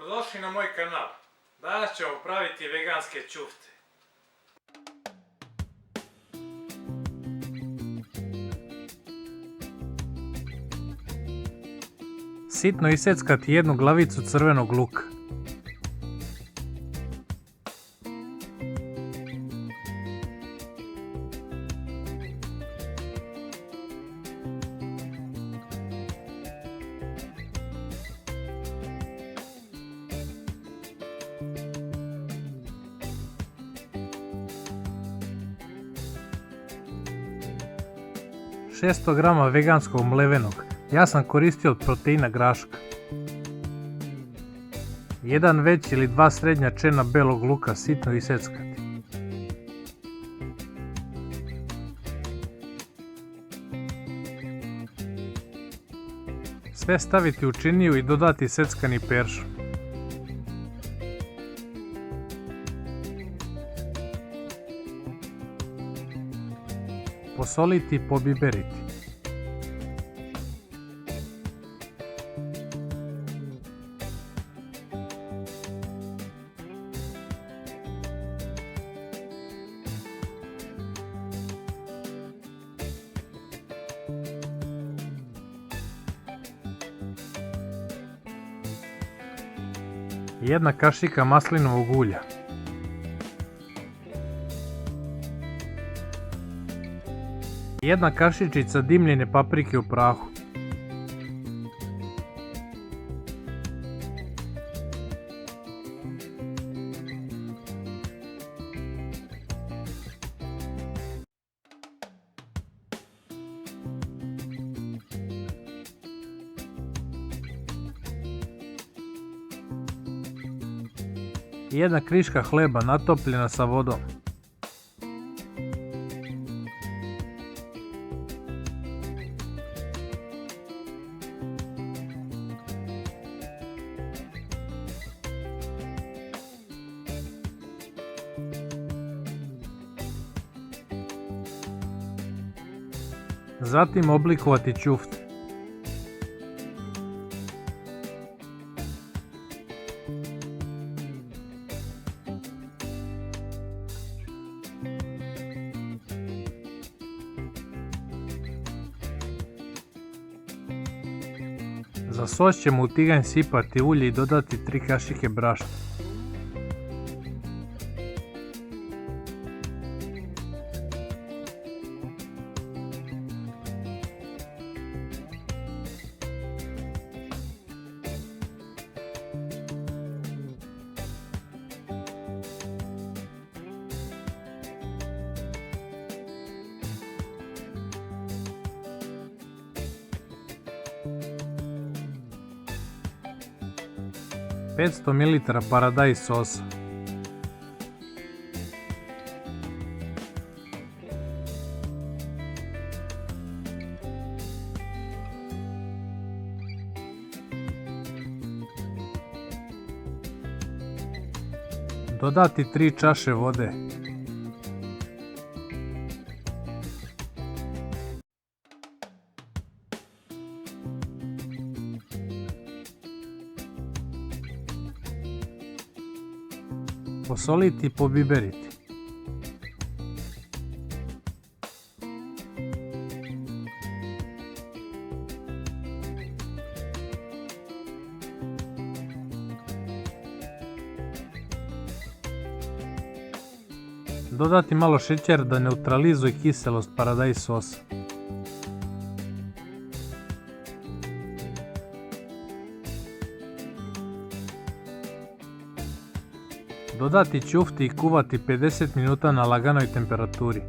Dobrodošli na moj kanal. Danas ćemo praviti veganske ćufte. Sitno iseckati jednu glavicu crvenog luka. Šesto grama veganskog mlevenog, ja sam koristio od proteina graška. 1 veći ili 2 srednja čena belog luka sitno iseckati. Sve staviti u činiju i dodati seckani peršun. Posoliti i pobiberiti. Jedna kašika maslinovog ulja. Jedna kašičica dimljene paprike u prahu. Jedna kriška hleba natopljena sa vodom. Zatim oblikovati ćufte. Za sos ćemo u tiganj sipati ulje i dodati 3 kašike brašna. Petsto mililitara paradajz sosa. Dodati 3 čaše vode. Posoliti i pobiberiti. Dodati malo šećera da neutralizuje kiselost paradajz sosa. Dodati ćufte i kuvati 50 minuta na laganoj temperaturi.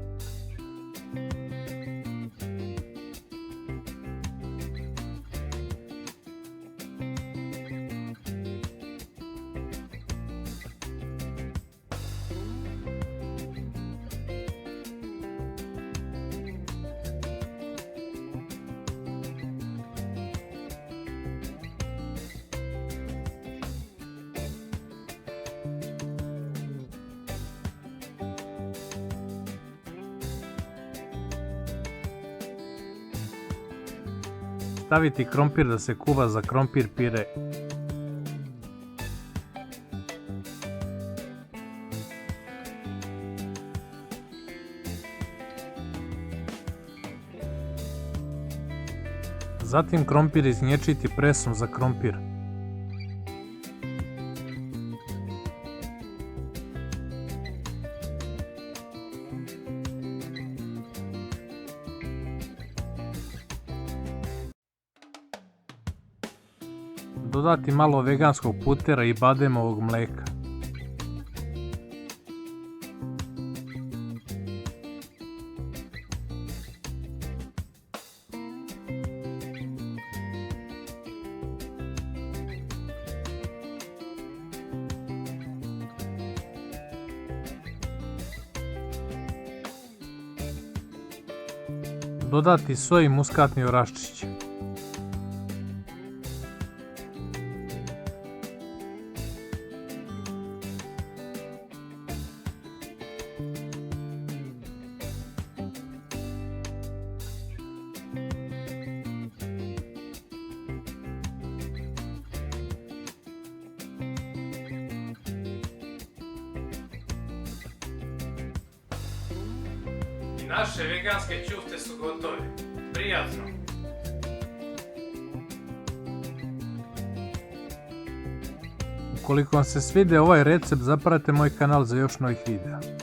Staviti krompir da se kuva za krompir pire. Zatim krompir iznječiti presom za krompir. Dodati malo veganskog putera i bademovog mleka. Dodati soj i muskatni oraščić. Naše veganske ćufte su gotove. Prijatno! Ukoliko vam se svidio ovaj recept, zapratite moj kanal za još novih videa.